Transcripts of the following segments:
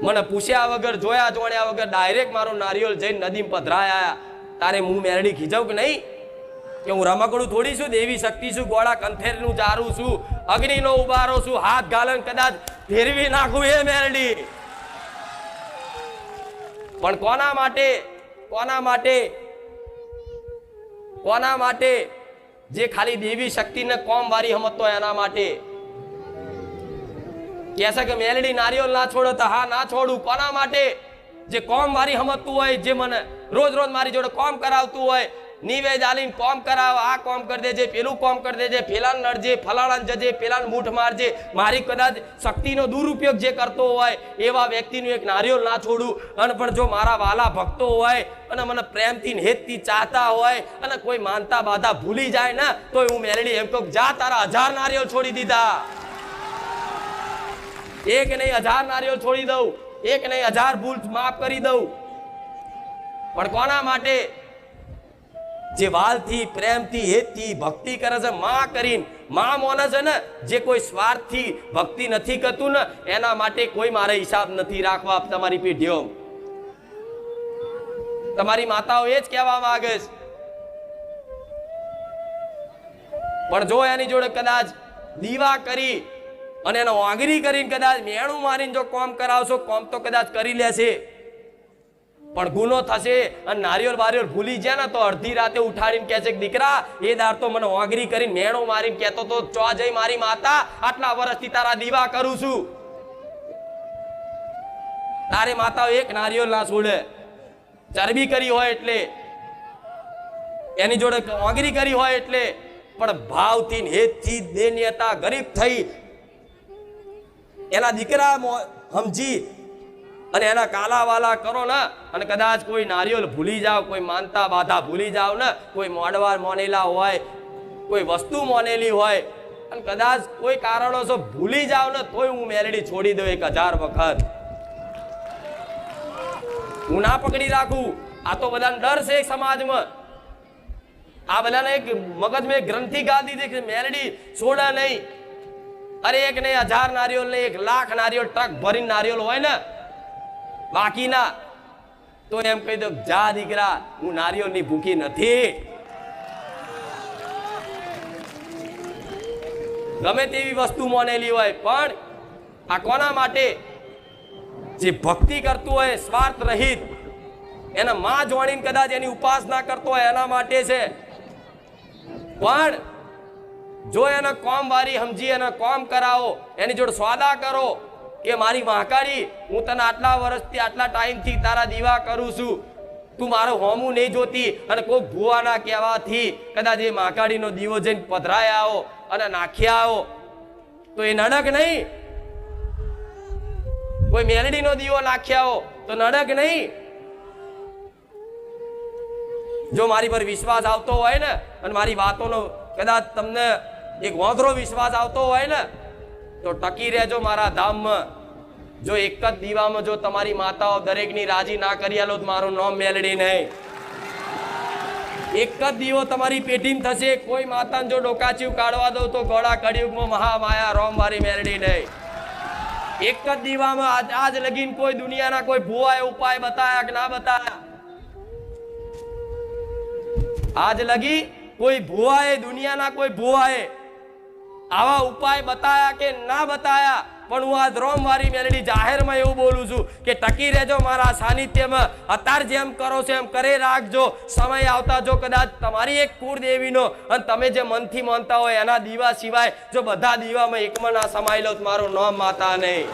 મને પૂછ્યા વગર જોયા જોણ્યા વગર ડાયરેક્ટ મારો નારિયેળ જઈને નદીમાં પધરાયા. તારે હું મેરડી ખીજાવ કે નહીં? કે હું રમકડું થોડી છું, દેવી શક્તિ છું, ગોળા કંથેરનું ચારું છું, અગ્નિનો ઉબારો છું, હાથ ગાલન કદાચ ફેરવી નાખું એ મેરડી. પણ કોના માટે? કોના માટે? કોના માટે? જે ખાલી દેવી શક્તિને કોમ વારી સમજતો એના માટે. કહેશે કે મેલડી નારિયેળ ના છોડો તો હા ના છોડું. કોના માટે? જે કોમ વારી સમજતું હોય, જે મને રોજ રોજ મારી જોડે કોમ કરાવતું હોય, નિવેદ આલીને કોમ કરાવ, આ કોમ કરી દેજે, પેલું કોમ કરી દેજે, પેલાને નડજે, ફલાણાને જજે, પેલાને મૂઠ મારજે, મારી કદાચ શક્તિનો દુરુપયોગ જે કરતો હોય એવા વ્યક્તિનું એક નારિયેળ ના છોડું. અને પણ જો મારા વાલા ભક્તો હોય અને મને પ્રેમથી હેતથી ચાહતા હોય અને કોઈ માનતા બાધા ભૂલી જાય ને તો હું મેલડી એમ કહું, જા તારા 1000 નારિયેળ છોડી દીધા. એક નહીં 1000 નારિયેળ છોડી દઉં, એક નહીં 1000 ભૂલ માફ કરી દઉં. પણ કોના માટે? જે વાલથી પ્રેમથી હેતથી ભક્તિ કરે છે, માં કરીને માં મોને છે ને, જે કોઈ સ્વાર્થથી ભક્તિ નથી કરતું ને એના માટે કોઈ મારે હિસાબ નથી રાખવા. તમારી પેઢીઓ, તમારી માતાઓ એ જ કહેવા માંગે છે. પણ જો એની જોડે કદાચ દીવા કરી અને એને વાંગરી કરીને કદાચ મેણું મારીને જો કોમ કરાવશો, કોમ તો કદાચ કરી લેશે પણ ગુનો થશે. અને નારિયેળ બારિયેળ ભૂલી જાય ને તો અડધી રાતે ઉઠાડીને કહે છે કે દીકરા એ દાર તો મને વાંગરી કરીને મેણો મારીને કહેતો તો ચો જઈ મારી માતા, આટલા વર્ષથી તારા દીવા કરું છું. તારે માતાઓ એક નારિયેળ ના છોડે. ચરબી કરી હોય એટલે, એની જોડે વાંગરી કરી હોય એટલે, પણ ભાવથી હેતથી દેન્યતા ગરીબ થઈ એના દીકરા સમજી અને એના કાલાવાલા કરો ને. અને કદાચ કોઈ નારિયેળ ભૂલી જાવ, કોઈ માનતા બાધા ભૂલી જાવ ને, કોઈ મોડવા મોનેલા હોય, કોઈ વસ્તુ મોનેલી હોય અને કદાચ કોઈ કારણોસર ભૂલી જાવ ને તોય હું મેલડી છોડી દઉં 1000 વખત. હું ના પકડી રાખું. આ તો બધાને ડર છે સમાજમાં. આ બધાને એક મગજમાં એક ગ્રંથિ ગાદી દે કે મેલડી છોડે નહીં. અરે એક નહીં 1000 નારિયેળ નહીં, 1 લાખ નારિયેળ ટ્રક ભરીને નારિયેળ હોય ને બાકી ના તો એમ કહી દો, જા દીકરા હું નારિયેળની ભૂખી નથી. ગમે તેવી વસ્તુ મોનેલી હોય પણ આ કોના માટે? જે ભક્તિ કરતું હોય સ્વાર્થ રહિત, એના માં જોડીને કદાચ એની ઉપાસના કરતો હોય એના માટે છે. પણ જો એને કોમ વારી સમજી એને કોમ કરાવો, એની જોડે સ્વાદા કરો કે મારી મહાકાળી હું તને આટલા વર્ષથી આટલા ટાઈમથી તારા દીવા કરું છું, તું મારું હોમું નહીં જોતી અને કોઈ ભુવાના કહેવાથી કદાચ એ મહાકાળીનો દીવો જઈને પધરાયા આવો અને નાખ્યા આવો તો એ નડક નહીં? કોઈ મેલડીનો દીવો નાખ્યા આવો તો નડક નહીં? જો મારી પર વિશ્વાસ આવતો હોય ને અને મારી વાતોનો કદાચ તમને એક વાંધરો વિશ્વાસ આવતો હોય ને તો ટકી રહેજો મારા ધામમાં. જો એક જ દીવામાં જો તમારી માતાઓ દરેકની રાજી ના કરી આલો તો મારું નામ મેલડી નહીં. એક જ દીવો તમારી પેટીમાં થશે. કોઈ માતાને જો ડોકાચીવ કાઢવા દઉં તો ગોળા કળિયુગમાં મહામાયા રોમ વારી મેલડી નહીં. એક જ દીવામાં આજ લગીન કોઈ દુનિયાના કોઈ ભુવાએ ઉપાય બતાયા કે ના બતાયા? આજ લગી કોઈ ભુવાએ, દુનિયાના કોઈ ભુવાએ આવા ઉપાય બતાયા કે ના બતાયા? પણ હું આજ રોમવારી મેલડી જાહેરમાં એવું બોલું છું કે ટકી રહેજો મારા સાનિધ્યમાં. અત્યારે જેમ કરો છો એમ કરે રાખજો. સમય આવતા જો કદાચ તમારી એક કુળદેવીનો અને તમે જે મનથી માનતા હોય એના દીવા સિવાય જો બધા દીવામાં એકમાં ના સમાઈ લો તો મારું નામ માતા નહીં.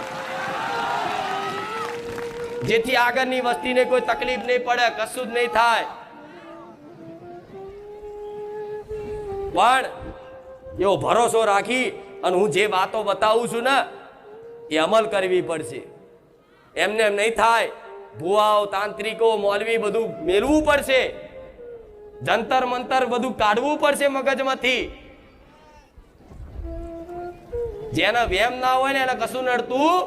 જેથી આગળની વસ્તીને કોઈ તકલીફ નહીં પડે, કશું જ નહીં થાય. પણ એવો ભરોસો રાખી અને હું જે વાતો બતાવું છું ને એ અમલ કરવી પડશે. એમને એમ નહીં થાય. ભુવાઓ, તાંત્રિકો, મૌલવી બધું મેળવું પડશે. જંતર મંતર બધું કાઢવું પડશે મગજમાંથી. જેના વેમ ના હોય ને એને કશું નડતું,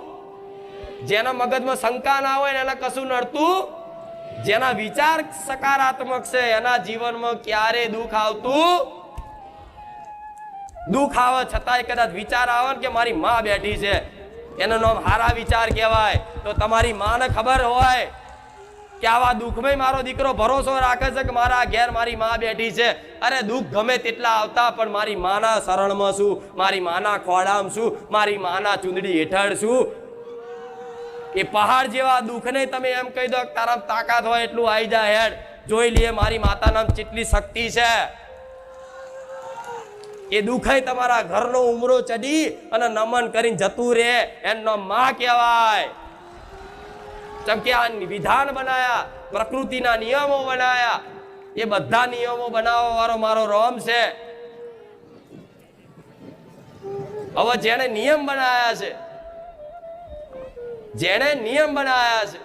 જેના મગજમાં શંકા ના હોય ને એને કશું નડતું, જેના વિચાર સકારાત્મક છે એના જીવનમાં ક્યારે દુઃખ આવતું? દુઃખ આવે છતાંય કદાચ વિચાર આવે કે મારી માં બેઠી છે, એનું નામ હારા વિચાર કહેવાય. તો તમારી માને ખબર હોય કે આવા દુઃખમાં મારો દીકરો ભરોસો રાખે છે કે મારા ઘેર મારી માં બેઠી છે. અરે દુઃખ ગમે તેટલા આવતા પણ મારી માના શરણમાં છું, મારી માના ખોળામાં છું, મારી માના ચૂંદડી હેઠળ છું. એ પહાડ જેવા દુઃખને તમે એમ કહી દો કે તારા તાકાત હોય એટલું આવી જાય હેડ, જોઈ લઈએ મારી માતાના કેટલી શક્તિ છે. એ દુઃખ તમારા ઘરનો ઉમરો ચડી અને નમન કરીને જતું રે એનો માં કહેવાય. ચમકે આ વિધાન બનાયા, પ્રકૃતિના નિયમો બનાયા, એ બધા નિયમો બનાવવા વાળો મારો રોમ છે. હવે જેણે નિયમ બનાયા છે, જેણે નિયમ બનાયા છે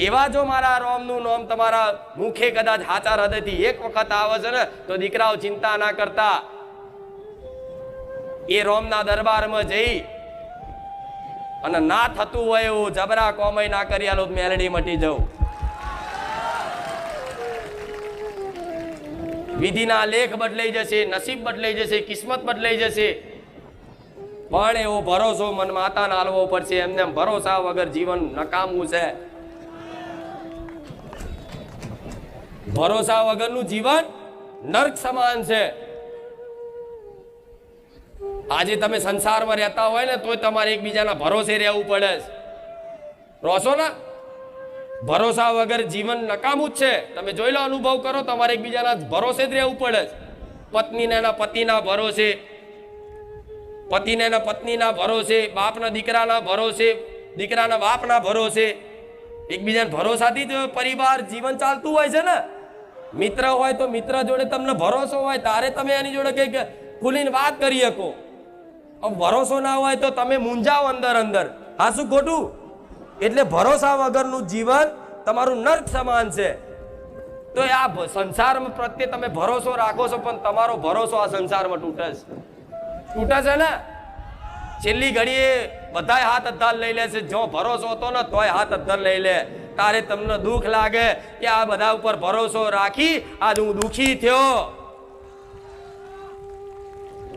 એવા જો મારા રોમનું નામ તમારા મુખે કદાચ હાચા હૃદયથી એક વખત આવે છે ને તો દીકરાઓ ચિંતા ના કરતા, એ રોમના દરબારમાં જઈ અને ના થતું હોય એવું જબરા કોમય ના કરી આલો મેલડી મટી જવું. વિધિના લેખ બદલાઈ જશે, નસીબ બદલાઈ જશે, કિસ્મત બદલાઈ જશે, પણ એવો ભરોસો મન માતાને આલવો પડશે. એમને ભરોસા વગર જીવન નકામું છે. ભરોસા વગરનું જીવન નર્ક સમાન છે. આજે તમે સંસારમાં રહેતા હોય ને તોય તમારે એકબીજાના ભરોસે રહેવું પડે. રોશો ના ભરોસા વગર જીવન નકામું જ છે. તમે જોઈ લો, અનુભવ કરો, તમારે એકબીજાના ભરોસે જ રહેવું પડે. પત્નીને એના પતિના ભરોસે, પતિને એના પત્નીના ભરોસે, બાપના દીકરાના ભરોસે, દીકરાના બાપના ભરોસે, એકબીજાના ભરોસાથી જ પરિવાર જીવન ચાલતું હોય છે ને. મિત્ર હોય તો મિત્ર જોડે તમને ભરોસો હોય તારે તમે એની જોડે કઈક ખુલીને વાત કરી શકો. ભરોસો ના હોય તો તમે મૂંઝાઓ અંદર અંદર. હા, શું ખોટું? એટલે ભરોસા વગરનું જીવન તમારું નર્ક સમાન છે. તો આ સંસાર પ્રત્યે તમે ભરોસો રાખો છો પણ તમારો ભરોસો આ સંસારમાં તૂટે છે ને. છેલ્લી ઘડીએ બધાય હાથ અદ્ધાર લઈ લે છે. જો ભરોસો હતો ને તોય હાથ અદ્ધાર લઈ લે. તારે તમને દુઃખ લાગે કે આ બધા ઉપર ભરોસો રાખી આજ હું દુઃખી થયો.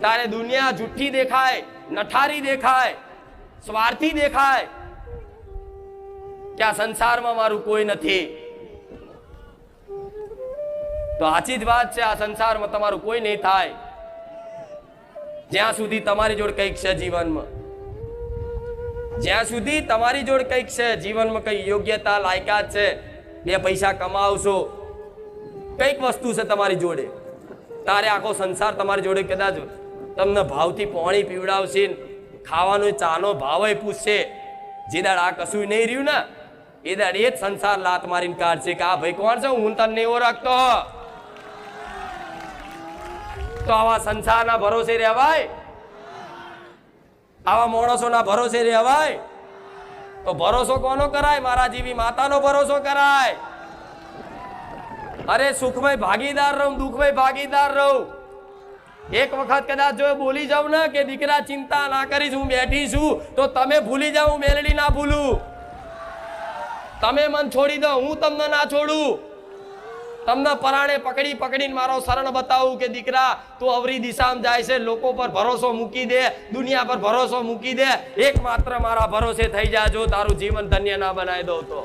તારે દુનિયા જુઠ્ઠી દેખાય, નઠારી દેખાય, સ્વાર્થી દેખાય કે આ સંસારમાં મારું કોઈ નથી. તો સાચી જ વાત છે, આ સંસારમાં તમારું કોઈ નહીં થાય જ્યાં સુધી તમારી જોડે કંઈક છે જીવનમાં. જ્યાં સુધી તમારી જોડે કંઈક છે જીવનમાં, કઈ યોગ્યતા લાયકાત છે, બે પૈસા કમાવશો, કંઈક વસ્તુ છે તમારી જોડે, તારે આખો સંસાર તમારી જોડે કદાચ તમને ભાવથી પાણી પીવડાવશે, ખાવાનો ચાનો ભાવ પૂછશે. જે દાડ આ કશું નહીં રહ્યું ને એ દાડ એ જ સંસાર લાત મારીને કાઢશે કે આ ભાઈ કોણ છે, હું તને નહીં ઓળખતો. તો આવા સંસારના ભરોસે રહેવાય? આવા માણસોના ભરોસે રહેવાય? તો ભરોસો કોનો કરાય? મારા જેવી માતાનો ભરોસો કરાય. અરે સુખમય ભાગીદાર રહું, દુઃખમય ભાગીદાર રહું. એક વખત કદાચ જો બોલી જાવ ને કે દીકરા ચિંતા ના કરીશ, હું બેઠી છું, તો તમે ભૂલી જાવ, હું મેલડી ના ભૂલું. તમે મન છોડી દો, હું તમને ના છોડું. તમને પરાણે પકડી પકડીને મારો શરણ બતાવું કે દીકરા તું અવરી દિશામાં જાય છે, લોકો પર ભરોસો મૂકી દે, દુનિયા પર ભરોસો મૂકી દે, એકમાત્ર મારા ભરોસે થઈ જા. જો તારું જીવન ધન્ય ના બનાવી દઉં તો.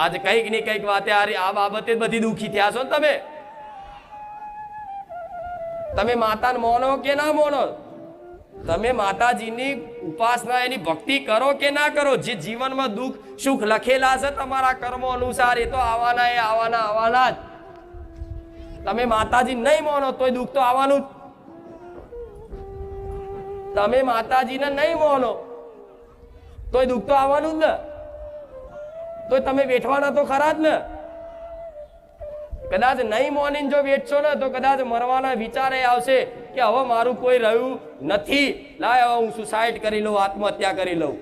આજે કઈક ની કઈક વાતે આ બાબતે બધી દુઃખી થયા છો ને તમે માતાને માનો કે ના માનો, તમે માતાજીની ઉપાસના એની ભક્તિ કરો કે ના કરો, જે જીવનમાં દુઃખ સુખ લખેલા છે તમારા કર્મો અનુસાર એ તો આવવાના, એ આવવાના જ. તમે માતાજી નહીં માનો તોય દુઃખ તો આવવાનું જ. તમે માતાજીને નહીં માનો તોય દુઃખ તો આવવાનું જ ને. તો તમે બેઠવાના તો ખરા જ ને. કદાચ નહીં મોનીને જો બેઠશો ને તો કદાચ મરવાના વિચારે આવશે કે હવે મારું કોઈ રહ્યું નથી, લાય હવે હું સુસાઇડ કરી લઉં, આત્મહત્યા કરી લઉં.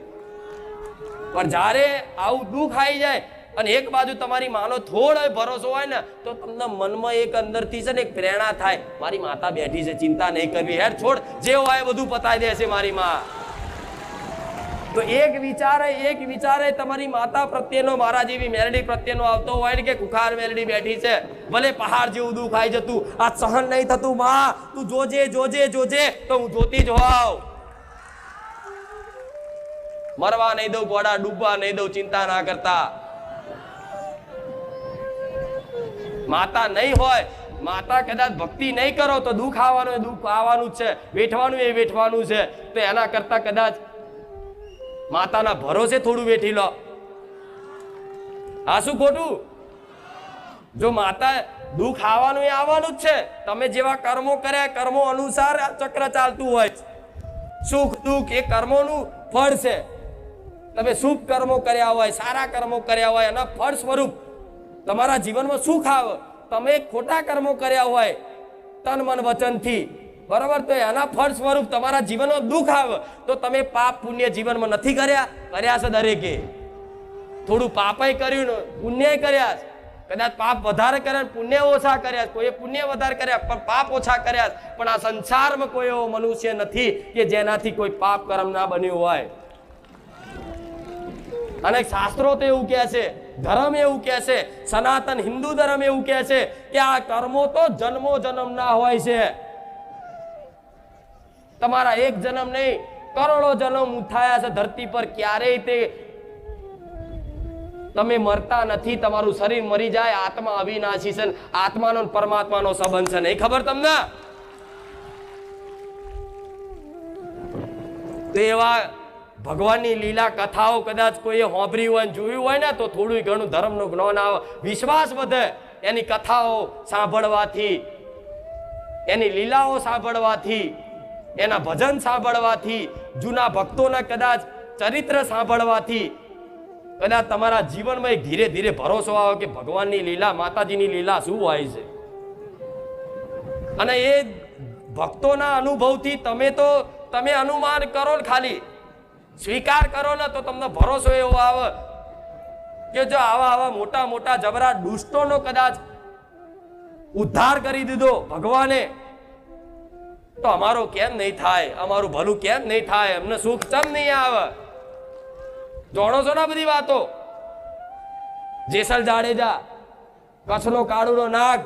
પણ જ્યારે આવું દુઃખ આવી જાય અને એક બાજુ તમારી માનો થોડો ભરોસો હોય ને તો તમને મનમાં એક અંદરથી છે ને એક પ્રેરણા થાય, મારી માતા બેઠી છે, ચિંતા નહીં કરવી, હેડ છોડ, જે હોય બધું પતાવી દેશે મારી માં. તો એક વિચારે તમારી માતા પ્રત્યેનો, મારા જેવી મેલડી પ્રત્યેનો આવતો હોય ને કે કુખાર મેલડી બેઠી છે, ભલે પહાડ જેવું દુઃખ આવી જતું આ સહન નહીં થતું માં, તું જોજે જોજે જોજે. તો હું જોતી જ હોઉં. મરવા નહીં દઉં ગોડા, ડૂબવા નહીં દઉં, ચિંતા ના કરતા. માતા નહીં હોય, માતા કદાચ ભક્તિ નહીં કરો તો દુઃખ આવવાનું એ દુઃખ આવવાનું જ છે, વેઠવાનું એ વેઠવાનું છે. તો એના કરતા કદાચ માતાના ભરોસે થોડું વેઠી લો. આ શું ખોટું? જો માતા દુઃખ આવવાનું એ આવવાનું જ છે. તમે જેવા કર્મો કર્યા કર્મો અનુસાર આ ચક્ર ચાલતું હોય. સુખ દુઃખ એ કર્મોનું ફળ છે. તમે શુભ કર્મો કર્યા હોય, સારા કર્મો કર્યા હોય, એના ફળ સ્વરૂપ તમારા જીવનમાં સુખ આવે. તમે ખોટા કર્મો કર્યા હોય તન મન વચનથી, બરાબર, તો એના ફળ સ્વરૂપ તમારા જીવનમાં દુઃખ આવે. તો તમે પાપ પુણ્ય જીવનમાં નથી કર્યા? કર્યા છે દરેકે. થોડું પાપય કર્યું ને પુણ્ય કર્યા. કદાચ પાપ વધારે કર્યા, પુણ્ય ઓછા કર્યા. કોઈ પુણ્ય વધારે કર્યા પણ પાપ ઓછા કર્યા. પણ આ સંસારમાં કોઈ એવો મનુષ્ય નથી કે જેનાથી કોઈ પાપ કર્મ ના બન્યું હોય. અને શાસ્ત્રો તો એવું કહે છે, ધર્મ એવું કહે છે, સનાતન હિન્દુ ધર્મ એવું કહે છે કે આ કર્મો તો જન્મો જન્મ ના હોય છે. તમારા એક જન્મ નહીં, કરોડો જન્મ ઉઠાયા છે ધરતી પર, ક્યારેય તે તમે મરતા નથી. તમારું શરીર મરી જાય, આત્મા અવિનાશી છે. આત્માનો પરમાત્માનો સંબંધ છે, નહીં ખબર તમને? તો એવા ભગવાનની લીલા કથાઓ કદાચ કોઈએ સાંભળી હોય ને જોયું હોય ને તો થોડું ઘણું ધર્મનું જ્ઞાન આવે, વિશ્વાસ વધે. એની કથાઓ સાંભળવાથી, એની લીલાઓ સાંભળવાથી, એના ભજન સાંભળવાથી, જૂના ભક્તોના કદાચ ચરિત્ર સાંભળવાથી કદાચ તમારા જીવનમાં એક ધીરે ધીરે ભરોસો આવે કે ભગવાનની લીલા, માતાજીની લીલા શું હોય છે. અને એ ભક્તોના અનુભવથી તમે અનુમાન કરો ને, ખાલી સ્વીકાર કરો ને તો તમને ભરોસો એવો આવે કે જો આવા મોટા મોટા જબરા દુષ્ટોનો કદાચ ઉદ્ધાર કરી દીધો ભગવાને, તો અમારો કેમ નહીં થાય? અમારું ભલું કેમ નહીં થાય? અમને સુખ કેમ નહીં આવે? જાણો છો ને બધી વાતો? જેસલ જાડેજા, કચ્છનો કાળુનો નાગ,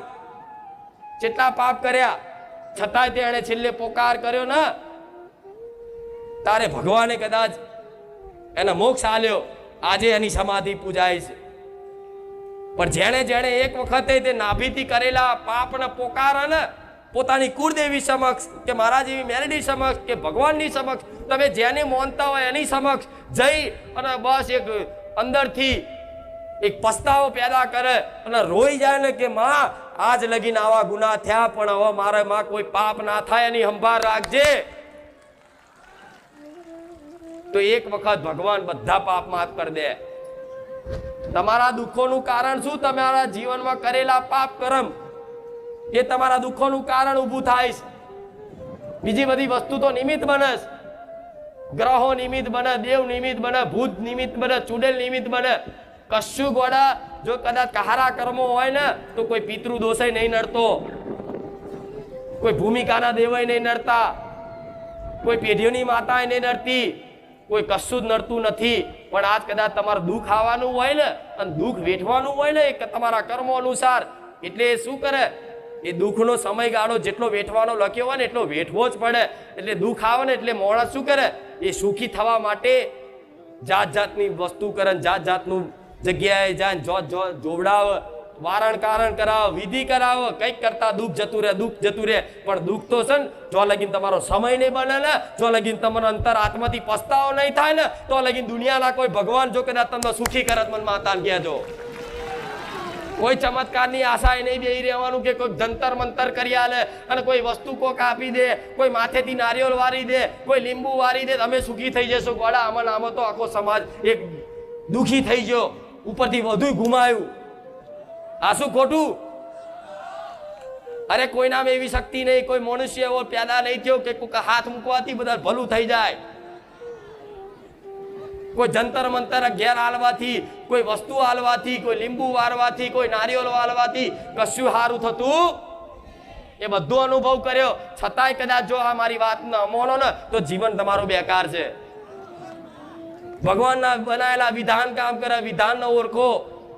કેટલા પાપ કર્યા છતાંય તેણે છેલ્લે પોકાર કર્યો ને, તારે ભગવાને કદાચ એને મોક્ષ આલ્યો. આજે એની સમાધિ પૂજાય છે. પણ જેણે જેણે એક વખતે તે નાભીથી કરેલા પાપને પોકાર ને પોતાની કુળદેવી સમક્ષ કે મારા જેવી મેલડી સમક્ષ કે ભગવાનની સમક્ષ, તમે જેને માનતા હોય એની સમક્ષ જઈ અને બસ એક અંદરથી એક પસ્તાવો પેદા કરે અને રોઈ જાય ને કે માં આજ લગીને આવા ગુનાહ થયા, પણ હવે મારે માં કોઈ પાપ ના થાય એની સંભાળ રાખજે. તો એક વખત ભગવાન બધા પાપ માફ કરી દે. તમારા દુઃખોનું કારણ શું? તમારા જીવનમાં કરેલા પાપ કર્મ એ તમારા દુઃખોનું કારણ ઊભું થાય છે. બીજી બધી વસ્તુ તો નિમિત્ત બને, ગ્રહો નિમિત્ત બને, દેવ નિમિત્ત બને, ભૂત નિમિત્ત બને, ચુડેલ નિમિત્ત બને. કશું ગોડા જો કદાચ કહારા કર્મો હોય ને તો કોઈ પિતૃ દોષય નહીં નડતો, કોઈ ભૂમિકાના દેવય નહીં નડતા, કોઈ પેઢીઓની માતા નહીં નડતી, કોઈ કશું જ નડતું નથી. પણ આજ કદાચ તમારું દુઃખ આવવાનું હોય ને અને દુઃખ વેઠવાનું હોય ને એ તમારા કર્મો અનુસાર, એટલે એ શું કરે? એ દુઃખનો સમયગાળો જેટલો વેઠવાનો લખ્યો હોય ને એટલો વેઠવો જ પડે. એટલે દુઃખ આવે ને એટલે માણસ શું કરે? એ સુખી થવા માટે જાત જાતની વસ્તુ કરે, જાત જાતનું જગ્યાએ જાય, જોવડાવે, વારણ કારણ કરાવે, વિધિ કરાવે, કંઈક કરતા દુઃખ જતું રહે, દુઃખ જતું રહે. પણ દુઃખ તો છે ને જો લગીન તમારો સમય નહીં બને ને, જો લગીન તમારો અંતર આત્માથી પસ્તાવો નહીં થાય ને, તો લગીન દુનિયાના કોઈ ભગવાન જો કદાચ તમને સુખી કરે મને માતાને કહેજો. કોઈ ચમત્કારની આશાએ નહીં બેહી રહેવાનું કે કોઈ જંતર મંતર કરી આલે અને કોઈ વસ્તુ કોક આપી દે, કોઈ માથેથી નારિયેળ વારી દે, કોઈ લીંબુ વારી દે, તમે સુખી થઈ જશો. ગોળા આમાં આમાં તો આખો સમાજ એક દુઃખી થઈ ગયો, ઉપરથી વધુ ગુમાયું. આ શું ખોટું? અરે કોઈનામાં એવી શક્તિ નહીં, કોઈ મનુષ્ય એવો પેદા નહીં થયો કે કોઈ હાથ મૂકવાથી બધા ભલું થઈ જાય. કોઈ જંતર મંતર ઘેર હાલવાથી, કોઈ વસ્તુ હાલવાથી, કોઈ લીંબુ વારવાથી, કોઈ નારિયેળ વાળવાથી કશું સારું થતું એ બધું અનુભવ કર્યો. છતાંય કદાચ જો આ મારી વાત ન માનો ને તો જીવન તમારું બેકાર છે. ભગવાનના બનાયેલા વિધાન કામ કરે, વિધાન ન ઓળખો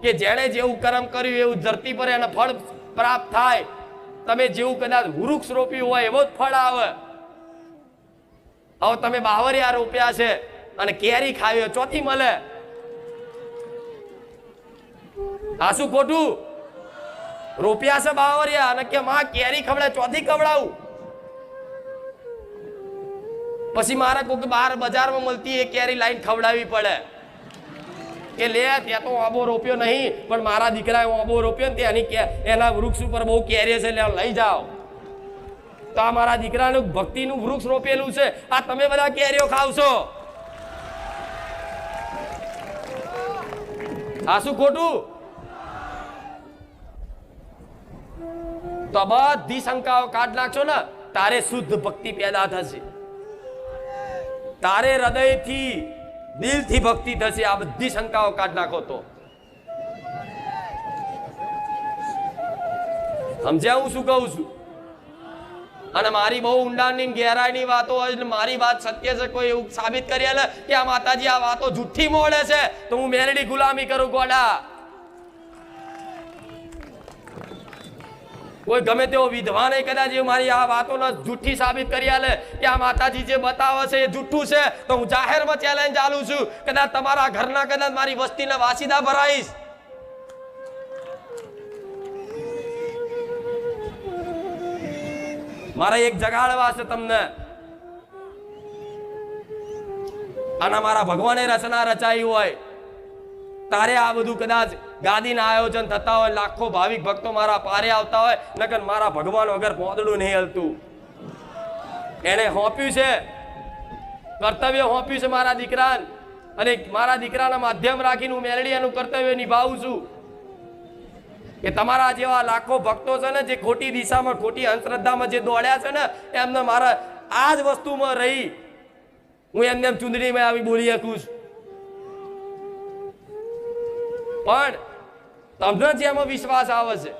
કે જેણે જેવું કર્મ કર્યું એવું ધરતી પર એને ફળ પ્રાપ્ત થાય. તમે જેવું કદાચ વૃક્ષ રોપ્યું હોય એવો જ ફળ આવે. હવે તમે બાવરિયા રોપ્યા છે અને કેરી ખાવી ચોથી મળે. આ શું ખોટું? રોપ્યા છે બાવરિયા અને કે માં કેરી ખવડાવે ચોથી ખવડાવું. પછી મારા કોઈ બહાર બજારમાં મળતી એ કેરી લાઈન ખવડાવી પડે કે લે ત્યાં તો આંબો રોપ્યો નહીં પણ મારા દીકરાએ આંબો રોપ્યો ને ત્યાંની એના વૃક્ષ ઉપર બહુ કેરી છે લઈ જાઓ. તો આ મારા દીકરાનું ભક્તિનું વૃક્ષ રોપેલું છે, આ તમે બધા કેરીઓ ખાવશો. આ શું ખોટું? તો બધી શંકાઓ કાઢ નાખશો ને તારે શુદ્ધ ભક્તિ પેદા થશે, તારે હૃદયથી દિલથી ભક્તિ થશે. આ બધી શંકાઓ કાઢ નાખો તો સમજ્યા હું શું કહું છું? અને મારી બહુ ઊંડાણની ગહેરાઈની વાતો હોય, મારી વાત સત્ય છે, કોઈ એવું સાબિત કરી આલે કે આ માતાજી આ વાતો જુઠ્ઠી મોડે છે તો હું મેલડી ગુલામી કરું ગોડા. કોઈ ગમે તેવો વિદ્વાને કદાચ મારી આ વાતોને જુઠ્ઠી સાબિત કરી આલે કે આ માતાજી જે બતાવે છે એ જુઠ્ઠું છે તો હું જાહેરમાં ચેલેન્જ ચાલુ છું. કદાચ તમારા ઘરના કદાચ મારી વસ્તીના વાસીદા ભરાઈશ. મારે એક જગાડવા છે તમને. અને મારા ભગવાને રચના રચાઈ હોય તારે આ બધું કદાચ ગાદીના આયોજન થતા હોય, લાખો ભાવિક ભક્તો મારા પારે આવતા હોય, નકર મારા ભગવાન વગર પોદડું નહીં હલતું. એને હોપ્યું છે કર્તવ્ય, હોપ્યું છે મારા દીકરાને, અને મારા દીકરાના માધ્યમ રાખીને હું મેલડી એનું કર્તવ્ય નિભાવું છું કે તમારા જેવા લાખો ભક્તો છે ને જે ખોટી દિશામાં ખોટી અંધશ્રદ્ધામાં જે દોડ્યા છે ને એમને મારા આ જ વસ્તુમાં રહી હું એમને ચૂંદડીમાં આવી બોલી શકું છું. પણ તમને જેમાં વિશ્વાસ આવે છે,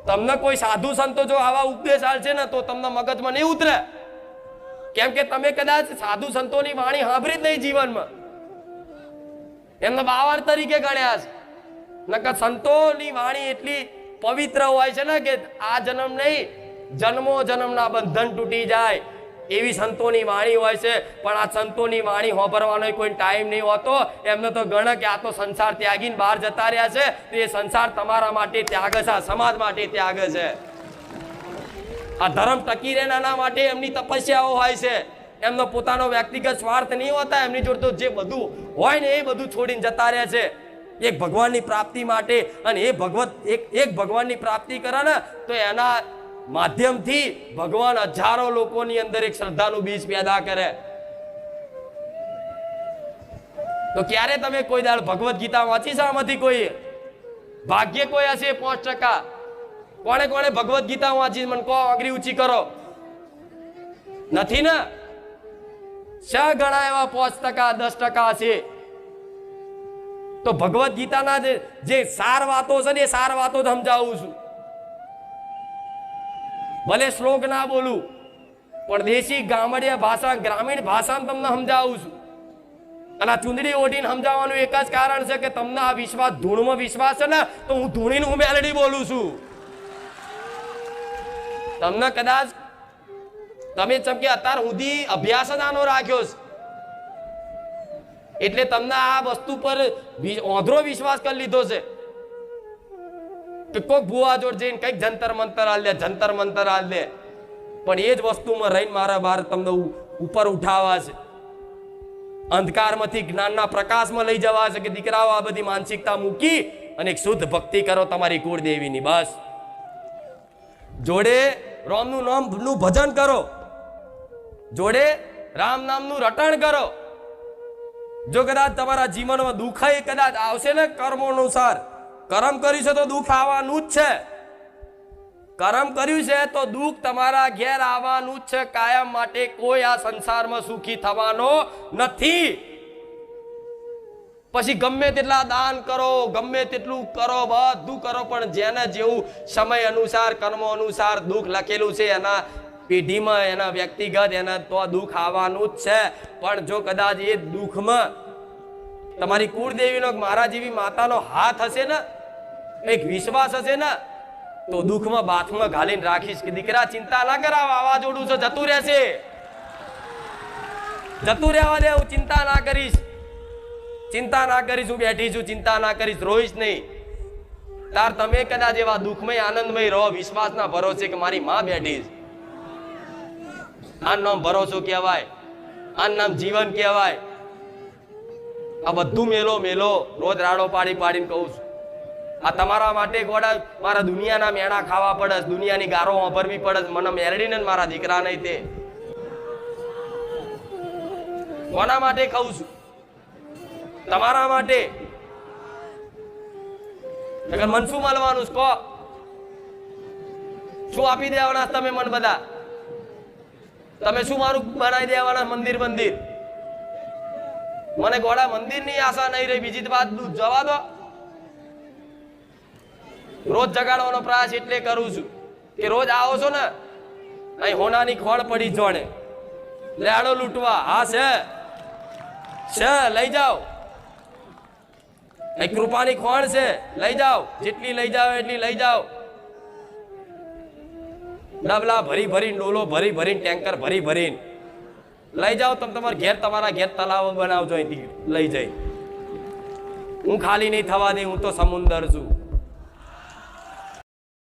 તમને કોઈ સાધુ સંતો જો આવા ઉપદેશ આલશે ને તો તમને મગજમાં નહીં ઉતરે. કેમ કે તમે કદાચ સાધુ સંતોની વાણી સાંભળી જ નહીં જીવનમાં, એમને બાવર તરીકે ગણ્યા છે. નકર સંતોની વાણી એટલી પવિત્ર હોય છે ને કે આ જન્મ નહીં જન્મો જન્મના બંધન તૂટી જાય એવી સંતોની વાણી હોય છે. પણ આ સંતોની વાણી હોભરવાનો કોઈ ટાઈમ નહીં હોતો. એમને તો ગણે કે આ તો સંસાર ત્યાગીને બહાર જતા રહ્યા છે, તો એ સંસાર તમારા માટે ત્યાગ છે, આ સમાજ માટે ત્યાગ છે. આ ધર્મ ટકી રહે એના માટે એમની તપસ્યાઓ હોય છે. એમનો પોતાનો વ્યક્તિગત સ્વાર્થ નહીં હોતા. એમની જોડે તો જે બધું હોય ને એ બધું છોડીને જતા રહ્યા છે એક ભગવાનની પ્રાપ્તિ માટે. અને એ ભગવત એક ભગવાનની પ્રાપ્તિ કરે ને તો એના માધ્યમથી ભગવાન હજારો લોકોની અંદર એક શ્રદ્ધાનું બીજ પેદા કરે. તો ક્યારે તમે કોઈ દાડ ભગવદ ગીતા વાંચી છે? આમાંથી કોઈ ભાગ્ય કોઈ હશે 5%. કોણે કોણે ભગવદ ગીતા વાંચી મને કહો, આંગળી ઊંચી કરો. નથી ને? શા ઘણા એવા 5% 10% હશે. તો ભગવદ ગીતાના જે સાર વાતો છે ને એ સાર વાતો જ સમજાવું છું. ભલે શ્લોક ના બોલું પણ દેશી ગામડિયા ભાષા ગ્રામીણ ભાષામાં તમને સમજાવું છું. અને આ ચૂંદડી ઓઢીને સમજાવવાનું એક જ કારણ છે કે તમને આ વિશ્વાસ ધૂળમાં વિશ્વાસ છે ને તો હું ધૂણીને હું મેલડી બોલું છું. તમને કદાચ તમે ચમકે અત્યાર સુધી અભ્યાસ જ આનો રાખ્યો છે એટલે તમને આ વસ્તુ પર ઓંધળો વિશ્વાસ કરી લીધો છે કે કોઈક ભુવા જોડ જઈને કઈક જંતર મંતર હાલ દે, જંતર મંતર હાલ દે. પણ એ જ વસ્તુમાં રહીને મારા બહાર તમને ઉપર ઉઠાવવા છે, અંધકારમાંથી જ્ઞાનના પ્રકાશમાં લઈ જવા છે કે દીકરાઓ આ બધી માનસિકતા મૂકી અને એક શુદ્ધ ભક્તિ કરો તમારી કુળદેવીની. બસ જોડે રામનું નામનું ભજન કરો, જોડે રામ નામનું રટણ કરો. જો કદાચ તમારા જીવનમાં દુઃખ કદાચ આવશે ને કર્મો અનુસાર, કર્મ કર્યું છે તો દુઃખ આવવાનું જ છે. કર્મ કર્યું છે તો દુઃખ તમારા ઘેર આવવાનું જ છે કાયમ માટે. કોઈ આ સંસારમાં સુખી થવાનો નથી. પછી ગમે તેટલા દાન કરો, ગમે તેટલું કરો, બધું કરો, પણ જેને જેવું સમય અનુસાર કર્મો અનુસાર દુઃખ લખેલું છે એના પેઢીમાં, એના વ્યક્તિગત એના તો દુઃખ આવવાનું જ છે. પણ જો કદાચ એ દુઃખમાં તમારી કુળદેવીનો મારા જેવી માતાનો હાથ હશે ને, એક વિશ્વાસ હશે ને, તો દુઃખમાં બાથમાં ઘાલીને રાખીશ કે દીકરા ચિંતા ના કરાવ, વાવાઝોડું છે જતું રહેશે, જતું રહેવા દે, હું ચિંતા ના કરીશ, ચિંતા ના કરીશ, હું બેઠી છું, ચિંતા ના કરીશ, રોઈશ નહીં. તાર તમે કદાચ એવા દુઃખમય આનંદમય રહો, વિશ્વાસના ભરોસે કે મારી માં બેઠી છે. આ નામ ભરોસો કહેવાય, આ નામ જીવન કહેવાય. આ બધું મેલો મેલો રોજ રાડો પાડી પાડીને કહું છું. આ તમારા માટે ગોડા મારા દુનિયાના મેણા ખાવા પડે, દુનિયાની ગારો વાપરવી પડે, મને મેરડીને મારા દીકરા નહીં તે. કોના માટે કહું છું? તમારા માટે. મન શું મળવાનું? કહો, શું આપી દેવાના તમે? મન બધા તમે શું મારું બનાવી દેવાના? મંદિર મંદિર. મને ગોડા મંદિરની આશા નહીં રહી. બીજી વાત જવા દો. રોજ જગાડવાનો પ્રયાસ એટલે કરું છું કે રોજ આવો છો ને, અહીં હોનાની ખોળ પડી જોણે લેડો લૂંટવા. હા છે લઈ જાઓ. અહીં કૃપાની ખોળ છે, લઈ જાઓ, જેટલી લઈ જાઓ એટલી લઈ જાઓ. ડબલા ભરી ભરીને, ડોલો ભરી ભરીને, ટેન્કર ભરી ભરીને લઈ જાઓ. તમે તમારા ઘેર તલાવ બનાવજો, અહીંથી લઈ જઈ. હું ખાલી નહીં થવા દે, હું તો સમુંદર છું.